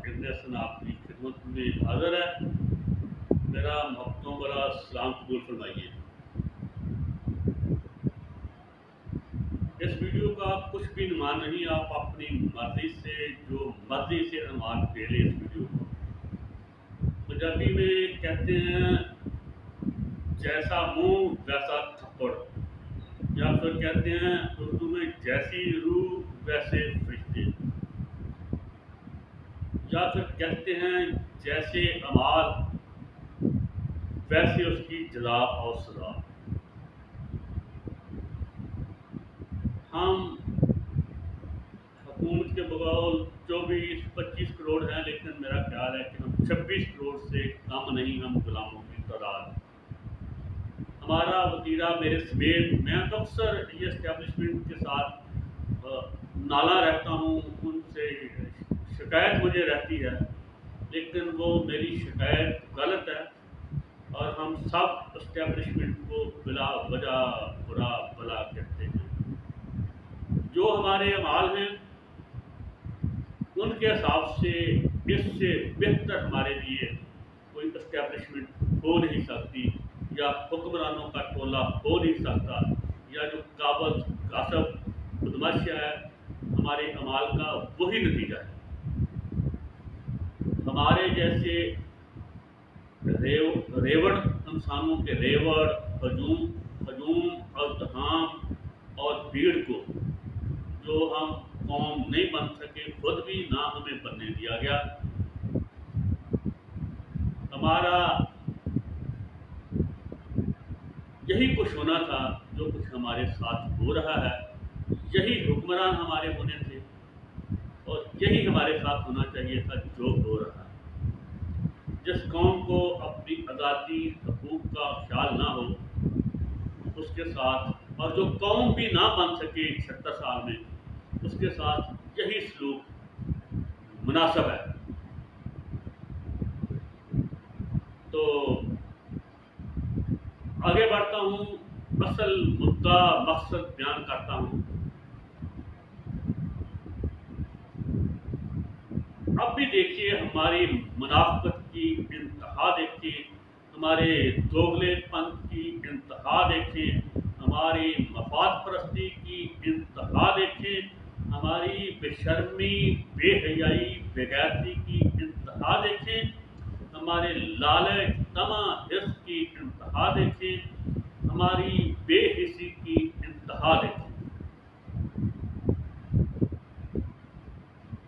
ابن حسن آپ کی خدمت میں حاضر ہے। میرا محبتوں بھرا سلام قبول فرمائیے۔ اس ویڈیو کا کچھ بھی عنوان نہیں، آپ اپنی مرضی سے جو مرضی سے عنوان دے لیں اس ویڈیو کو۔ پنجابی میں کہتے ہیں جیسا منہ ویسا تھپڑ، یا پھر کہتے ہیں اردو میں جیسی روح ویسے فرشتے، یا پھر کہتے ہیں جیسے اعمال ویسے اس کی جزا اور سزا۔ ہم حکومت کے بقول 24-25 کروڑ ہیں، لیکن میرا خیال ہے کہ ہم 26 کروڑ سے کم نہیں، ہم غلاموں کی تعداد۔ ہمارا وتیرہ میرے سمیت، میں اکثر یہ اسٹیبلشمنٹ کے ساتھ نالا رہتا ہوں، ان سے شکایت مجھے رہتی ہے، لیکن وہ میری شکایت غلط ہے، اور ہم سب اسٹیبلشمنٹ کو بلا وجہ برا بلا کہتے ہیں۔ جو ہمارے اعمال ہیں ان کے حساب سے اس سے بہتر ہمارے لیے کوئی اسٹیبلشمنٹ ہو نہیں سکتی، یا حکمرانوں کا ٹولہ ہو نہیں سکتا، یا جو قابض غاصب بدماشیہ ہے ہمارے اعمال کا وہی نتیجہ ہے۔ ہمارے جیسے ریوڑ انسانوں کے ریوڑ، ہجوم اور دہام اور بھیڑ کو جو ہم قوم نہیں بن سکے، خود بھی نہ ہمیں بننے دیا گیا۔ ہمارا یہی کچھ ہونا تھا جو کچھ ہمارے ساتھ ہو رہا ہے، یہی حکمران ہمارے ہونے تھے، اور یہی ہمارے ساتھ ہونا چاہیے تھا جو ہو رہا ہے۔ جس قوم کو اپنی آزادی حقوق کا خیال نہ ہو اس کے ساتھ، اور جو قوم بھی نہ بن سکے 76 سال میں، اس کے ساتھ یہی سلوک مناسب ہے۔ تو آگے بڑھتا ہوں، اصل مدعا مقصد بیان کرتا ہوں۔ اب بھی دیکھیے ہماری منافقت کی انتہا دیکھیے، ہمارے دوغلے پن کی انتہا دیکھیں، ہماری مفاد پرستی کی انتہا دیکھیں، ہماری بے شرمی، بے حیائی، بے غیرتی کی انتہا دیکھیں، ہمارے لالچ، طمع، حرص کی انتہا دیکھیں، ہماری بے حسی کی انتہا دیکھیں۔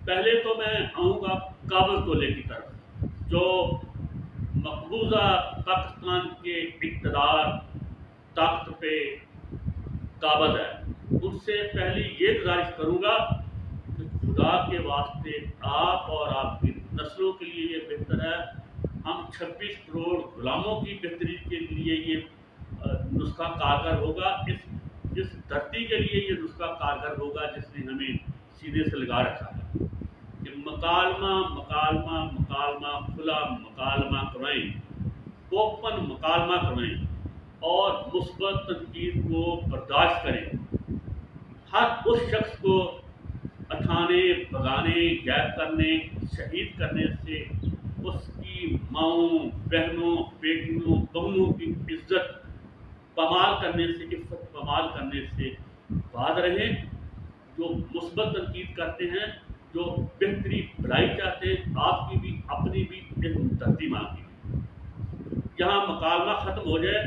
پہلے تو میں آؤں گا قابض تولے کی طرف، جو مقبوضہ پاکستان کے اقتدار طاقت پہ قابض ہے۔ ان سے پہلی یہ گزارش کروں گا کہ خدا کے واسطے آپ اور آپ کی نسلوں کے لیے یہ بہتر ہے، ہم 26 کروڑ غلاموں کی بہتری کے لیے یہ نسخہ کارگر ہوگا، اس دھرتی کے لیے یہ نسخہ کارگر ہوگا جس نے ہمیں سینے سے لگا رکھا ہے کہ مکالمہ کھلا مکالمہ کروائیں، اوپن مکالمہ کروائیں، اور مثبت تنقید کو برداشت کریں۔ ہر اس شخص کو اٹھانے، بھگانے، غائب کرنے، شہید کرنے سے اس کی ماؤں، بہنوں، بیٹیوں، بہنوں کی عزت پامال کرنے سے، عفت پامال کرنے سے باز رہیں۔ جو مثبت تنقید کرتے ہیں، جو بہتری بھلائی چاہتے ہیں، آپ کی بھی اپنی بھی دھرتی ماں کی بھی، یہاں مکالمہ ختم ہو جائے،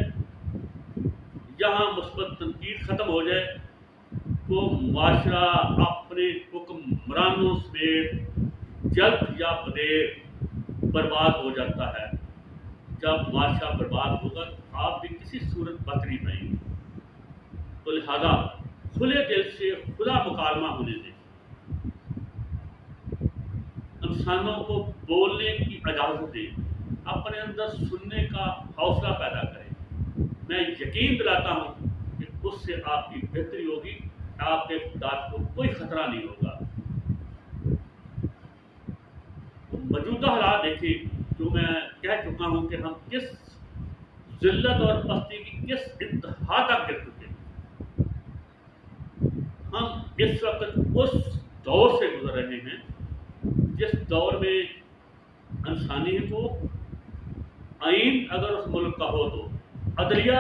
یہاں مثبت تنقید ختم ہو جائے تو معاشرہ اپنے حکمرانوں سمیت جلد یا بدیر برباد ہو جاتا ہے۔ جب معاشرہ برباد ہوگا تو آپ بھی کسی صورت بچ نہیں پائیں گے۔ تو لہذا کھلے دل سے کھلا مکالمہ ہونے دیں، انسانوں کو بولنے کی اجازت دیں، اپنے اندر سننے کا حوصلہ پیدا کریں۔ میں یقین دلاتا ہوں کہ اس سے آپ کی بہتری ہوگی، آپ کے اقتدار کو کوئی خطرہ نہیں ہوگا۔ موجودہ حالات دیکھیں، جو میں کہہ چکا ہوں کہ ہم کس ذلت اور پستی کی کس انتہا تک گر چکے ہیں۔ ہم اس وقت اس دور سے گزر رہے ہیں جس دور میں انسانی حقوق، آئین اگر اس ملک کا ہو تو عدلیہ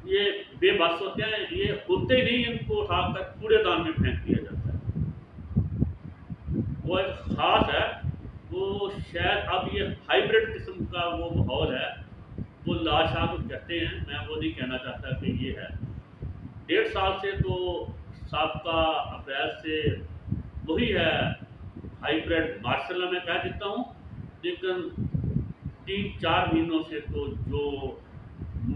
یہ بے بس ہوتے ہیں، یہ ہوتے نہیں، ان کو اٹھا کر کوڑے دان میں پھینک دیا جاتا ہے۔ وہ ایک خاص ہے، وہ شاید اب یہ ہائیبرڈ قسم کا وہ ماحول ہے، وہ لاشا کو کہتے ہیں، میں وہ نہیں کہنا چاہتا کہ یہ ہے۔ 1.5 سال سے تو سابقہ اپریل سے وہی ہے ہائیبرڈ ماشاء اللہ میں کہہ دیتا ہوں، لیکن 3-4 مہینوں سے تو جو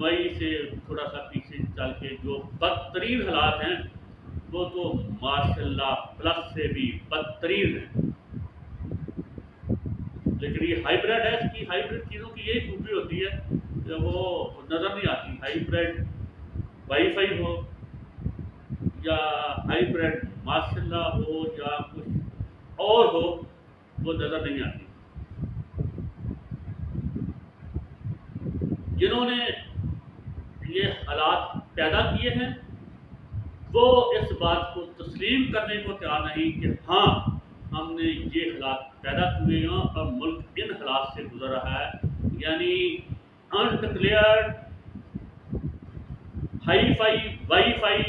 مئی سے تھوڑا سا پیچھے چل کے جو بدترین حالات ہیں وہ تو ماشاء اللہ پلس سے بھی بدترین ہیں۔ لیکن یہ ہائیبرڈ ہے، اس کی ہائیبرڈ چیزوں کی یہی خوبی ہوتی ہے کہ وہ نظر نہیں آتی۔ ہائیبرڈ وائی فائی ہو یا ہائیبرڈ ماشاء اللہ ہو یا کچھ اور ہو، وہ نظر نہیں آتی۔ جنہوں نے یہ حالات پیدا کیے ہیں وہ اس بات کو تسلیم کرنے کو تیار نہیں کہ ہاں ہم نے یہ حالات پیدا کیے ہیں اور ملک ان حالات سے گزر رہا ہے، یعنی undeclared hi fi wi fi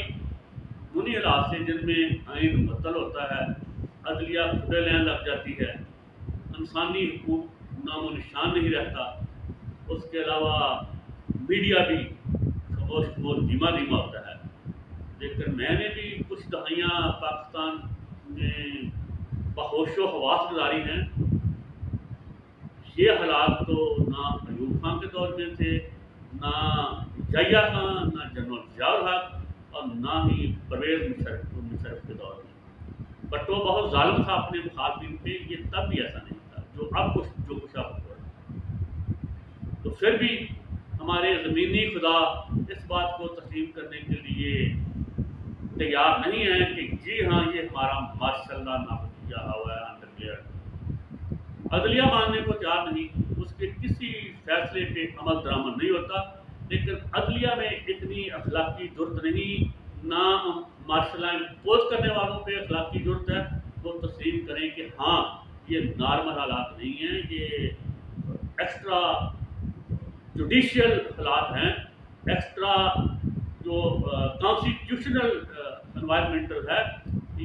انہی حالات سے جن میں آئین معطل ہوتا ہے، عدلیہ کھلے لینے لگ جاتی ہے، انسانی حقوق نام و نشان نہیں رہتا، اس کے علاوہ میڈیا بھی خاموش دھیما دھیما ہوتا ہے۔ لیکن میں نے بھی کچھ دہائیاں پاکستان میں بہوش و حواس گزاری ہیں، یہ حالات تو نہ ایوب خان کے دور میں تھے، نہ ضیاء خان، نہ جنرل ضیاء الحق اور نہ ہی پرویز مشرف کے دور میں۔ بٹ وہ بہت ظالم تھا اپنے مخالفین پہ، یہ تب بھی ایسا نہیں تھا جو کچھ اب ہو رہا ہے۔ تو پھر بھی ہمارے زمینی خدا اس بات کو تسلیم کرنے کے لیے تیار نہیں ہے کہ جی ہاں یہ ہمارا ماشاء اللہ نافذ کیا ہوا ہے انڈکلیئرڈ۔ عدلیہ ماننے کو تیار نہیں، اس کے کسی فیصلے پہ عمل درآمد نہیں ہوتا، لیکن عدلیہ میں اتنی اخلاقی جرت نہیں، نہ ماشاء اللہ امپوز کرنے والوں پہ اخلاقی جرت ہے وہ تسلیم کریں کہ ہاں یہ نارمل حالات نہیں ہیں، یہ ایکسٹرا جوڈیشل حالات ہیں، ایکسٹرا جو کانسٹیٹیوشنل انوائرمنٹل ہے،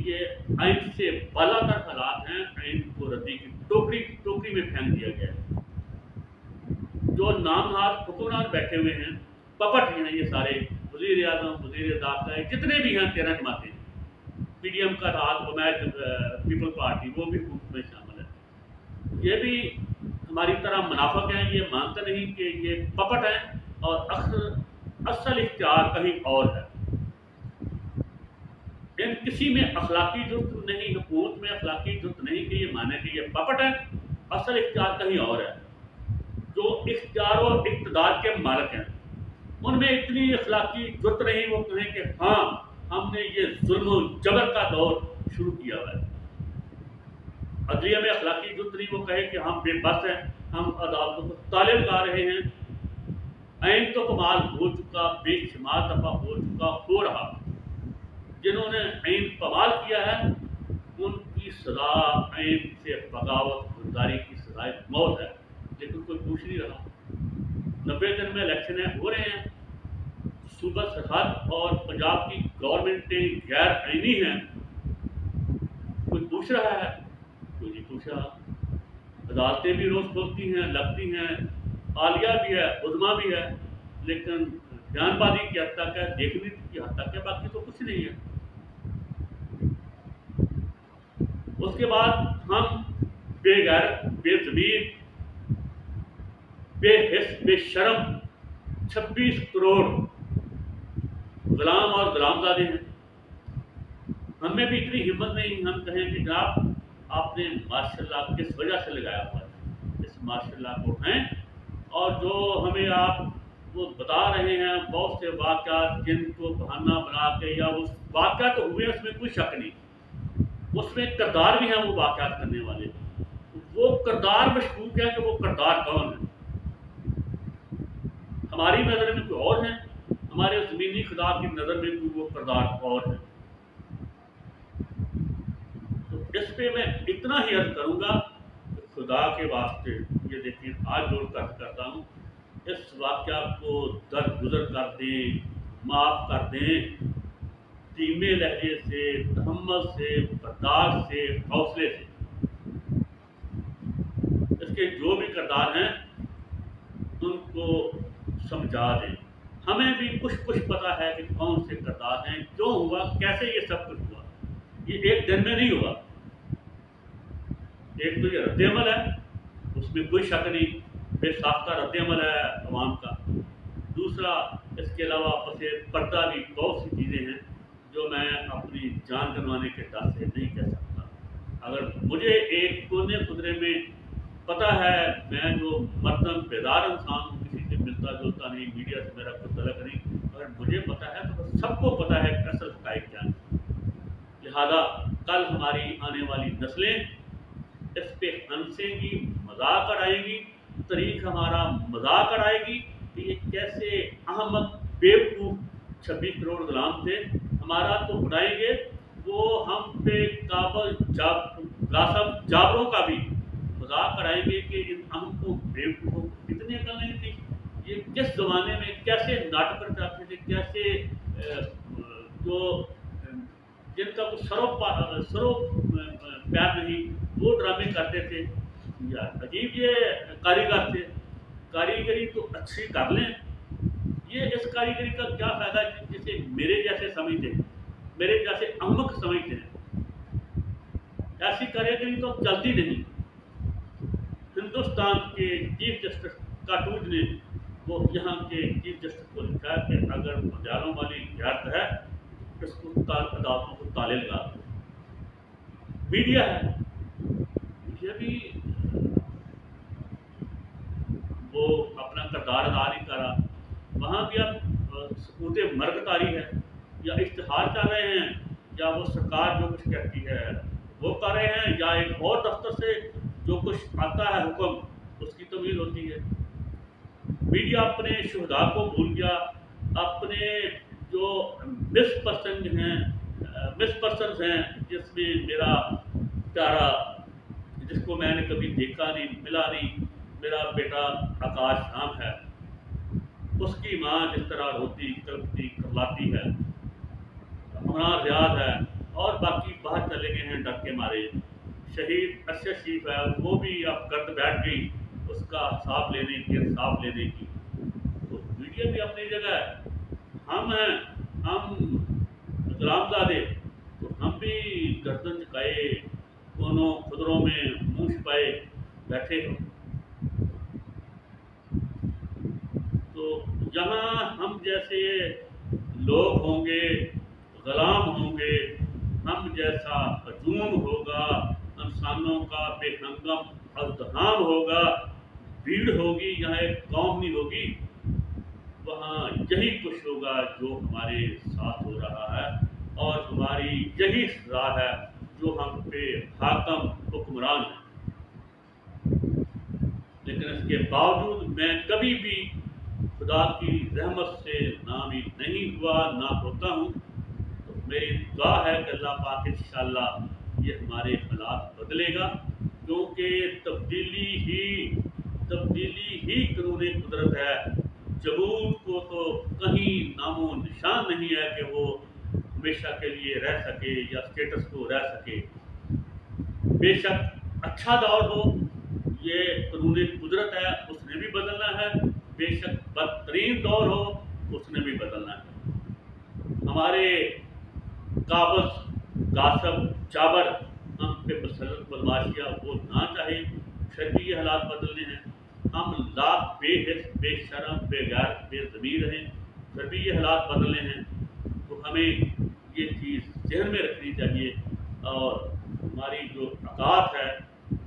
یہ آئین سے بالا تر حالات ہیں، آئین کو ردی کی ٹوکری میں پھینک دیا گیا ہے۔ جو نامزد حکمران بیٹھے ہوئے ہیں، پپٹ ہیں یہ سارے، وزیر اعظم، وزیر داخلہ، جتنے بھی ہیں 13 جماعتیں، پی ڈی ایم کا راحت حمایت پیپل پارٹی وہ بھی حکومت میں شامل ہے، یہ بھی ہماری طرح منافق ہیں، یہ مانتے نہیں کہ یہ پپٹ ہیں اور اصل اختیار کہیں اور ہے۔ ان کسی میں اخلاقی جرت نہیں، حکومت میں اخلاقی جرت نہیں کہ یہ مانے کہ یہ پپٹ ہے، اصل اختیار کہیں اور ہے۔ جو اختیار و اقتدار کے مالک ہیں ان میں اتنی اخلاقی جرت نہیں وہ کہیں کہ ہاں ہم نے یہ ظلم و جبر کا دور شروع کیا ہوا ہے۔ عدلیہ میں اخلاقی جرت نہیں وہ کہے کہ ہم بے بس ہیں، ہم عدالتوں کو تالے لگا رہے ہیں۔ آئین تو کمال ہو چکا، بے شمار دفعہ ہو چکا، ہو رہا۔ جنہوں نے آئین پامال کیا ہے ان کی سزا آئین سے بغاوت گرداری کی سزائے موت ہے، لیکن کوئی پوچھ نہیں رہا۔ 90 دن میں الیکشنیں ہو رہے ہیں، صوبہ سرحد اور پنجاب کی گورنمنٹیں غیر آئینی ہیں، کوئی پوچھ رہا ہے؟ کوئی نہیں پوچھ رہا۔ عدالتیں بھی روز کھلتی ہیں، لگتی ہیں، عالیہ بھی ہے، عظمیٰ بھی ہے، لیکن بیان بازی کی حد تک ہے، دیکھنے کی حد تک ہے، باقی تو کچھ نہیں ہے۔ اس کے بعد ہم بے غیرت، بے ضمیر، بے حس، بے شرم 26 کروڑ غلام اور غلام زادے ہیں۔ ہم میں بھی اتنی ہمت نہیں ہم کہیں کہ جناب آپ نے ماشاء اللہ کس وجہ سے لگایا ہوا ہے، اس ماشاء اللہ کو ہیں، اور جو ہمیں آپ وہ بتا رہے ہیں بہت سے واقعات جن کو بہانہ بنا کے، یا اس واقعات تو ہوئے اس میں کوئی شک نہیں، اس میں کردار بھی ہیں وہ واقعات کرنے والے، وہ کردار مشکوک ہے کہ وہ کردار کون ہے۔ ہماری نظر میں کوئی اور ہے، ہمارے زمینی خدا کی نظر میں کوئی وہ کردار اور ہے۔ اس پہ میں اتنا ہی عرض کروں گا کہ خدا کے واسطے یہ دیکھیں ہاتھ جوڑ کر کرتا ہوں، اس واقعہ کو درگزر کر دیں، معاف کر دیں، دھیمے لہجے سے، تحمل سے، برداشت سے، حوصلے سے۔ اس کے جو بھی کردار ہیں ان کو سمجھا دیں۔ ہمیں بھی کچھ پتا ہے کہ کون سے کردار ہیں، کیوں ہوا، کیسے یہ سب کچھ ہوا۔ یہ ایک دن میں نہیں ہوا۔ ایک تو یہ رد عمل ہے، اس میں کوئی شک نہیں، بے ساختہ رد عمل ہے عوام کا۔ دوسرا اس کے علاوہ پس پردہ بھی بہت سی چیزیں ہیں جو میں اپنی جان گنوانے کے ڈر سے نہیں کہہ سکتا۔ اگر مجھے ایک کونے خدرے میں پتہ ہے، میں جو مردم بیدار انسان ہوں، کسی سے ملتا جلتا نہیں، میڈیا سے میرا کوئی تعلق نہیں، اگر مجھے پتہ ہے تو سب کو پتہ ہے کہ اصل حقائق کیا ہے۔ لہذا کل ہماری آنے والی نسلیں اس پہ ہنسیں گی، مذاق اڑائیں گی، تاریخ ہمارا مذاق اڑائے گی کہ یہ کیسے احمق بیوقوف 26 کروڑ غلام تھے، ہمارا تو اڑائیں گے، وہ ہم پہ کابل غاصب جابروں کا بھی مذاق اڑائیں گے کہ ان احمقوں بیوقوفوں کو اتنی عقل نہیں تھی، یہ کس زمانے میں کیسے ناٹک پر جاتے تھے، کیسے جو جن کا کچھ سرو پیار نہیں وہ ڈرامے کرتے تھے۔ یار عجیب یہ کاریگر تھے، کاریگری تو اچھی کر لیں، یہ اس کاریگری کا کیا فائدہ جسے میرے جیسے سمجھتے ہیں، میرے جیسے احمق سمجھتے ہیں۔ ایسی کاریگری تو چلتی نہیں۔ ہندوستان کے چیف جسٹس کاٹوج نے وہ یہاں کے چیف جسٹس کو لکھا کہ اگر مجالوں والی غیرت ہے اس کو عدالتوں کو تالے لگا دو۔ میڈیا ہے، میڈیا بھی وہ اپنا کردار ادا نہیں کر رہا، وہاں بھی اب سکوت مرگ طاری ہے، یا اشتہار کر رہے ہیں، یا وہ سرکار جو کچھ کہتی ہے وہ کر رہے ہیں، یا ایک اور دفتر سے جو کچھ آتا ہے حکم اس کی تمیز ہوتی ہے۔ میڈیا اپنے شہداء کو بھول گیا، اپنے جو مس پرسنز ہیں جس میں میرا پیارا جس کو میں نے کبھی دیکھا نہیں ملا نہیں، میرا بیٹا آکاش رام ہے، اس کی ماں جس طرح روتی کلپتی کرلاتی ہے، عمران ریاض ہے، اور باقی باہر چلے گئے ہیں ڈر کے مارے۔ شہید ارشد شریف ہے، وہ بھی اب گرد بیٹھ گئی اس کا حساب لینے کی، انصاف لینے کی۔ تو میڈیا بھی اپنی جگہ ہے، ہم ہیں، ہم غلام زادے، تو ہم بھی گردن جھکائے کونوں خدروں میں منہ چھپائے بیٹھے ہو۔ تو یہاں ہم جیسے لوگ ہوں گے، غلام ہوں گے، ہم جیسا ہجوم ہوگا، انسانوں کا بے ہنگم ازدحام ہوگا، بھیڑ ہوگی، یہاں ایک قوم نہیں ہوگی، وہاں یہی کچھ ہوگا جو ہمارے ساتھ ہو رہا ہے، اور ہماری یہی سزا ہے جو ہم پہ حاکم حکمران ہیں۔ لیکن اس کے باوجود میں کبھی بھی خدا کی رحمت سے ناامید نہیں ہوا، نہ ہوتا ہوں۔ تو میری دعا ہے کہ اللہ پاک انشاءاللہ یہ ہمارے حالات بدلے گا، کیونکہ تبدیلی ہی قانون قدرت ہے۔ جمود کو تو کہیں نام و نشان نہیں ہے کہ وہ ہمیشہ کے لیے رہ سکے یا اسٹیٹس کو رہ سکے۔ بے شک اچھا دور ہو، یہ قانون قدرت ہے، اس نے بھی بدلنا ہے، بے شک بدترین دور ہو، اس نے بھی بدلنا ہے۔ ہمارے قابض غاصب جابر ہم پہ مسلط بدماشیاں وہ نہ چاہے، پھر بھی یہ حالات بدلنے ہیں۔ ہم لاکھ بے حس، بے شرم، بے غیرت، بے ضمیر ہیں، پھر بھی یہ حالات بدلنے ہیں۔ تو ہمیں یہ چیز ذہن میں رکھنی چاہیے، اور ہماری جو اوقات ہے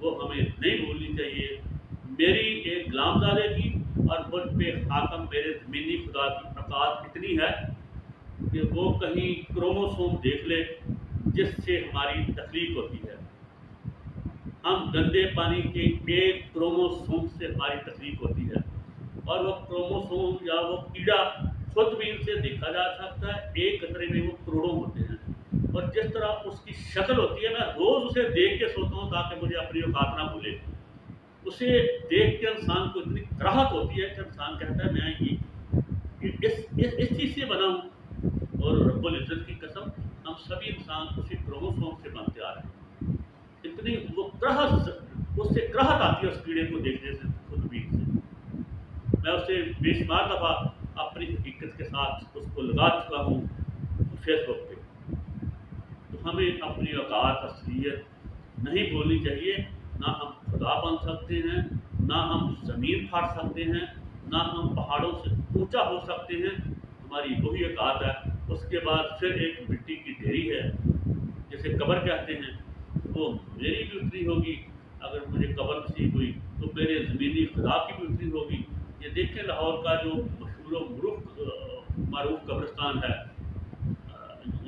وہ ہمیں نہیں بھولنی چاہیے۔ میری ایک غلام زادے کی اور مجھ پہ حاکم میرے زمینی خدا کی اوقات اتنی ہے کہ وہ کہیں کروموسوم دیکھ لے جس سے ہماری تخلیق ہوتی ہے۔ ہم گندے پانی کے ایک کروموسوم سے ہماری تخلیق ہوتی ہے، اور وہ کروموسوم یا وہ کیڑا خود بھی ان سے دیکھا جا سکتا ہے، ایک قطرے میں وہ کروڑوں ہوتے ہیں، اور جس طرح اس کی شکل ہوتی ہے، میں روز اسے دیکھ کے سوتا ہوں تاکہ مجھے اپنی اوقات نہ بھولے. اسے دیکھ کے انسان کو اتنی کراہت ہوتی ہے کہ انسان کہتا ہے میں اس چیز سے بنا ہوں. اور رب العزت کی قسم، ہم سبھی انسان اسی کروموسوم سے بنتے آ رہے ہیں. اتنی وہ کراہت، اس سے کراہت آتی ہے اس کیڑے کو دیکھنے سے، خودبین سے. میں اسے بے شمار دفعہ اپنی حقیقت کے ساتھ اس کو لگا چکا ہوں فیس بک پہ. تو ہمیں اپنی اوقات اصلیت نہیں بھولنی چاہیے. نہ ہم خدا بن سکتے ہیں، نہ ہم زمین پھاڑ سکتے ہیں، نہ ہم پہاڑوں سے اونچا ہو سکتے ہیں. ہماری وہی اوقات ہے. اس کے بعد پھر ایک مٹی کی ڈھیری ہے جسے قبر کہتے ہیں، وہ میری بھی اتری ہوگی. اگر مجھے قبر نصیب ہوئی تو میرے زمینی خدا کی بھی اتری ہوگی. یہ دیکھیں لاہور کا جو مشہور و معروف قبرستان ہے،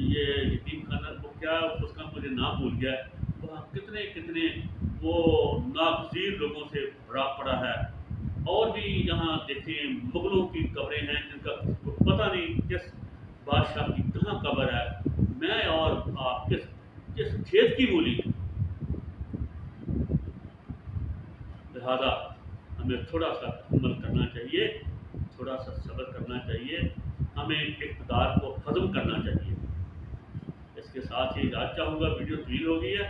یہ یتیم خانہ، وہ کیا اس کا مجھے نام بھول گیا ہے، وہاں کتنے کتنے وہ ناگزیر لوگوں سے بھرا پڑا ہے. اور بھی یہاں دیکھیں مغلوں کی قبریں ہیں جن کا کسی کو پتہ نہیں کس بادشاہ کی کہاں قبر ہے. میں اور آپ کس کھیت کی مولی ہے. لہذا ہمیں تھوڑا سا عمل کرنا چاہیے، تھوڑا سا صبر کرنا چاہیے، ہمیں اقتدار کو ختم کرنا چاہیے. اس کے ساتھ ہی اجازت چاہوں گا، ویڈیو طویل ہو گئی ہے.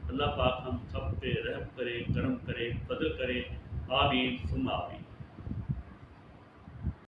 اللہ پاک ہم سب پہ رحم کرے، کرم کرے، فضل کرے. آمین ثم آمین.